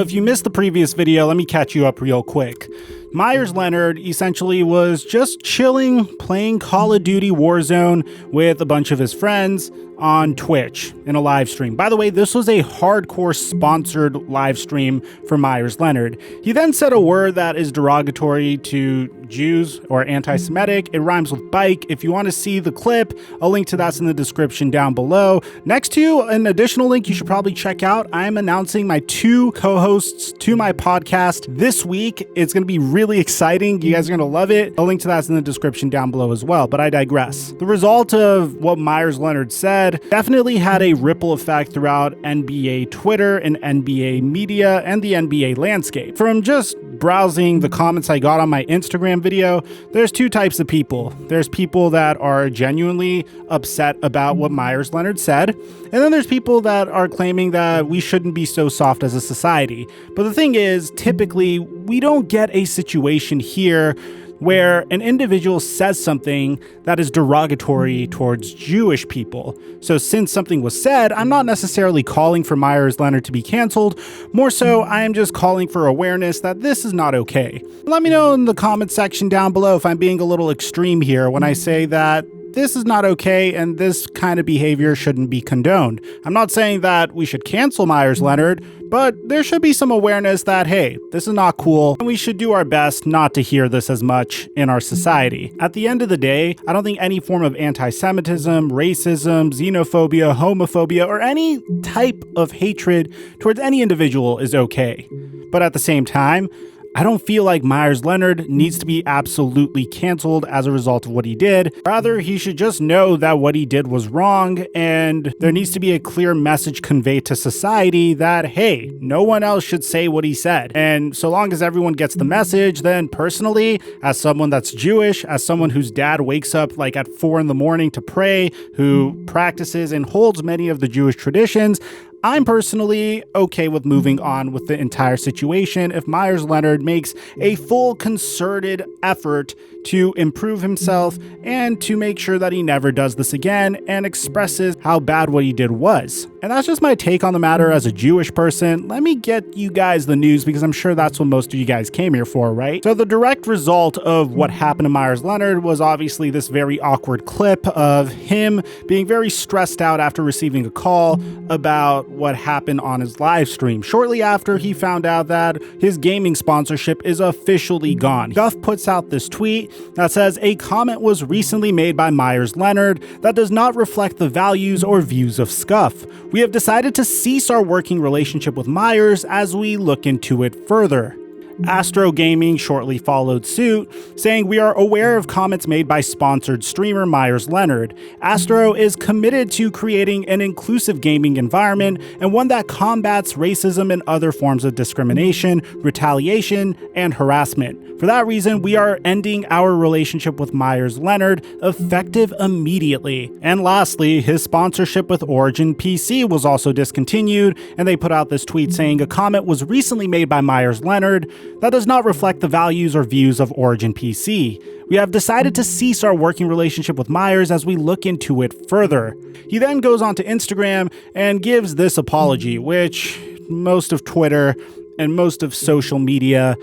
If you missed the previous video, let me catch you up real quick. Meyers Leonard essentially was just chilling, playing Call of Duty Warzone with a bunch of his friends on Twitch in a live stream. By the way, this was a hardcore sponsored live stream for Meyers Leonard. He then said a word that is derogatory to Jews or anti-Semitic. It rhymes with bike. If you want to see the clip, a link to that's in the description down below. Next to an additional link you should probably check out, I'm announcing my 2 co-hosts to my podcast this week. It's going to be really exciting. You guys are going to love it. A link to that's in the description down below as well, but I digress. The result of what Meyers Leonard said definitely had a ripple effect throughout NBA Twitter and NBA media and the NBA landscape. From just browsing the comments I got on my Instagram video, there's 2 types of people. There's people that are genuinely upset about what Meyers Leonard said, and then there's people that are claiming that we shouldn't be so soft as a society. But the thing is, typically, we don't get a situation here where an individual says something that is derogatory towards Jewish people. So since something was said, I'm not necessarily calling for Meyers Leonard to be canceled. More so, I am just calling for awareness that this is not okay. Let me know in the comment section down below if I'm being a little extreme here when I say that this is not okay and this kind of behavior shouldn't be condoned. I'm not saying that we should cancel Meyers Leonard, but there should be some awareness that, hey, this is not cool, and we should do our best not to hear this as much in our society. At the end of the day, I don't think any form of anti-Semitism, racism, xenophobia, homophobia, or any type of hatred towards any individual is okay. But at the same time, I don't feel like Meyers Leonard needs to be absolutely canceled as a result of what he did. Rather, he should just know that what he did was wrong, and there needs to be a clear message conveyed to society that, hey, no one else should say what he said. And so long as everyone gets the message, then personally, as someone that's Jewish, as someone whose dad wakes up like at 4 a.m. to pray, who practices and holds many of the Jewish traditions, I'm personally okay with moving on with the entire situation if Meyers Leonard makes a full concerted effort to improve himself and to make sure that he never does this again and expresses how bad what he did was. And that's just my take on the matter as a Jewish person. Let me get you guys the news because I'm sure that's what most of you guys came here for, right? So the direct result of what happened to Meyers Leonard was obviously this very awkward clip of him being very stressed out after receiving a call about what happened on his live stream shortly after he found out that his gaming sponsorship is officially gone. Guff puts out this tweet that says a comment was recently made by Meyers Leonard that does not reflect the values or views of Scuff. We have decided to cease our working relationship with Meyers as we look into it further. Astro Gaming shortly followed suit, saying we are aware of comments made by sponsored streamer Meyers Leonard. Astro is committed to creating an inclusive gaming environment and one that combats racism and other forms of discrimination, retaliation, and harassment. For that reason, we are ending our relationship with Meyers Leonard effective immediately. And lastly, his sponsorship with Origin PC was also discontinued, and they put out this tweet saying a comment was recently made by Meyers Leonard that does not reflect the values or views of Origin PC. We have decided to cease our working relationship with Meyers as we look into it further. He then goes on to Instagram and gives this apology, which most of Twitter and most of social media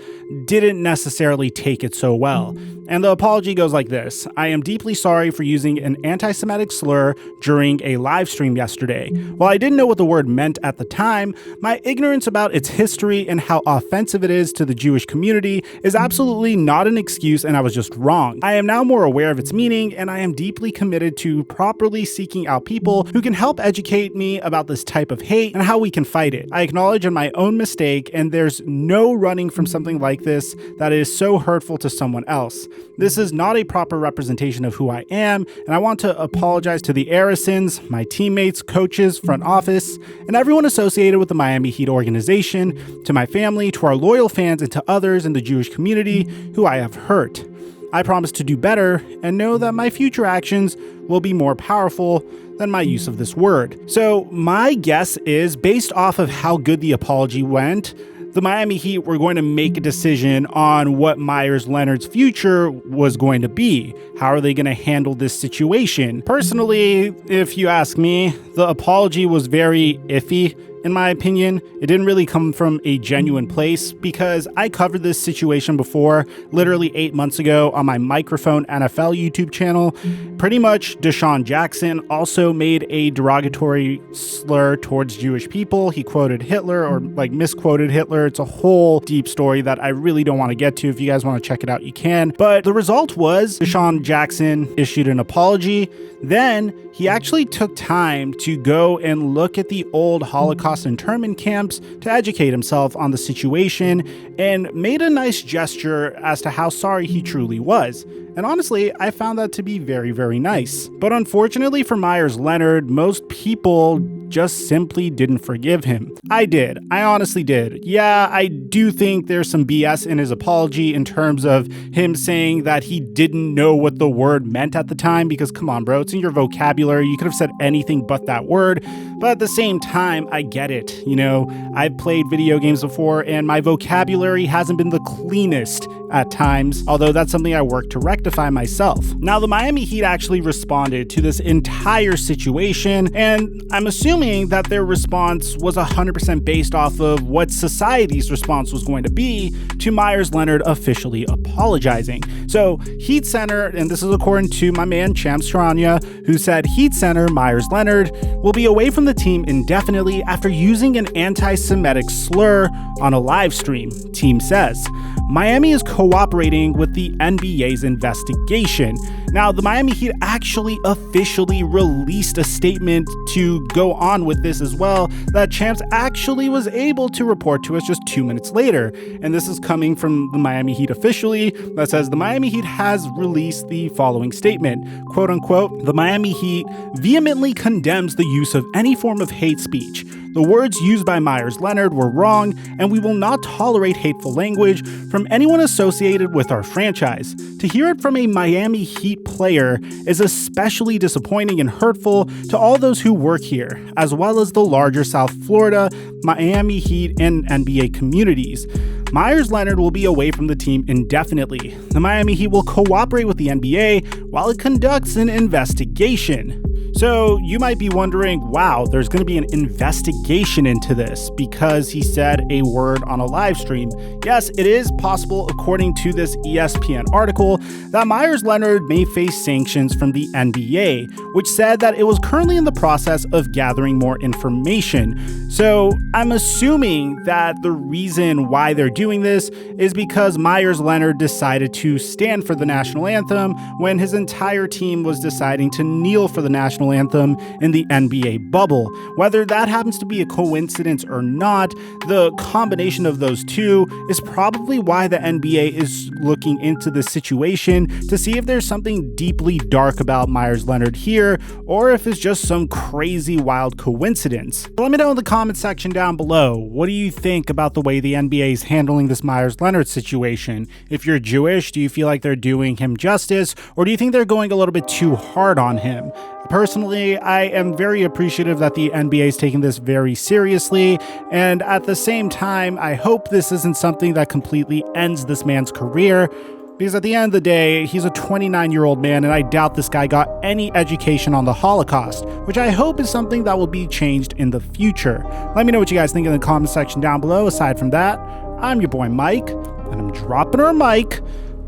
didn't necessarily take it so well. And the apology goes like this: I am deeply sorry for using an anti-Semitic slur during a live stream yesterday. While I didn't know what the word meant at the time, my ignorance about its history and how offensive it is to the Jewish community is absolutely not an excuse, and I was just wrong. I am now more aware of its meaning, and I am deeply committed to properly seeking out people who can help educate me about this type of hate and how we can fight it. I acknowledge my own mistake, and there's no running from something like this that is so hurtful to someone else. This is not a proper representation of who I am, and I want to apologize to the Arisons, my teammates, coaches, front office, and everyone associated with the Miami Heat organization, to my family, to our loyal fans, and to others in the Jewish community who I have hurt. I promise to do better and know that my future actions will be more powerful than my use of this word. So my guess is, based off of how good the apology went, the Miami Heat were going to make a decision on what Meyers Leonard's future was going to be. How are they going to handle this situation? Personally, if you ask me, the apology was very iffy, in my opinion, it didn't really come from a genuine place because I covered this situation before, literally 8 months ago on my Microphone NFL YouTube channel. Pretty much Deshaun Jackson also made a derogatory slur towards Jewish people. He quoted Hitler or misquoted Hitler. It's a whole deep story that I really don't want to get to. If you guys want to check it out, you can. But the result was Deshaun Jackson issued an apology. Then he actually took time to go and look at the old Holocaust internment camps to educate himself on the situation and made a nice gesture as to how sorry he truly was. And honestly, I found that to be very, very nice. But unfortunately for Meyers Leonard, most people just simply didn't forgive him. I did. I honestly did. Yeah, I do think there's some BS in his apology in terms of him saying that he didn't know what the word meant at the time, because come on, bro, it's in your vocabulary. You could have said anything but that word. But at the same time, I get it. You know, I've played video games before and my vocabulary hasn't been the cleanest at times, although that's something I work to rectify myself. Now, the Miami Heat actually responded to this entire situation, and I'm assuming that their response was 100% based off of what society's response was going to be to Meyers Leonard officially apologizing. So Heat Center, and this is according to my man Champs Charania, who said Heat Center Meyers Leonard will be away from the team indefinitely after using an anti-Semitic slur on a live stream, team says. Miami is cooperating with the NBA's investigation. Now, the Miami Heat actually officially released a statement to go on with this as well that Champs actually was able to report to us just 2 minutes later. And this is coming from the Miami Heat officially that says the Miami Heat has released the following statement, quote unquote, the Miami Heat vehemently condemns the use of any form of hate speech. The words used by Meyers Leonard were wrong, and we will not tolerate hateful language from anyone associated with our franchise. To hear it from a Miami Heat player is especially disappointing and hurtful to all those who work here, as well as the larger South Florida, Miami Heat, and NBA communities. Meyers Leonard will be away from the team indefinitely. The Miami Heat will cooperate with the NBA while it conducts an investigation. So you might be wondering, wow, there's going to be an investigation into this because he said a word on a live stream. Yes, it is possible, according to this ESPN article, that Meyers Leonard may face sanctions from the NBA, which said that it was currently in the process of gathering more information. So I'm assuming that the reason why they're doing this is because Meyers Leonard decided to stand for the national anthem when his entire team was deciding to kneel for the national anthem in the NBA bubble. Whether that happens to be a coincidence or not, the combination of those two is probably why the NBA is looking into this situation to see if there's something deeply dark about Meyers Leonard here, or if it's just some crazy wild coincidence. Let me know in the comment section down below. What do you think about the way the NBA is handling this Meyers Leonard situation? If you're Jewish, do you feel like they're doing him justice, or do you think they're going a little bit too hard on him? Personally, I am very appreciative that the NBA is taking this very seriously, and at the same time, I hope this isn't something that completely ends this man's career, because at the end of the day, he's a 29-year-old man, and I doubt this guy got any education on the Holocaust, which I hope is something that will be changed in the future. Let me know what you guys think in the comment section down below. Aside from that, I'm your boy Mike, and I'm dropping our mic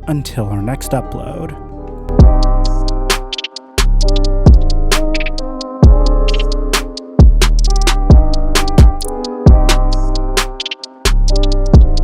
until our next upload.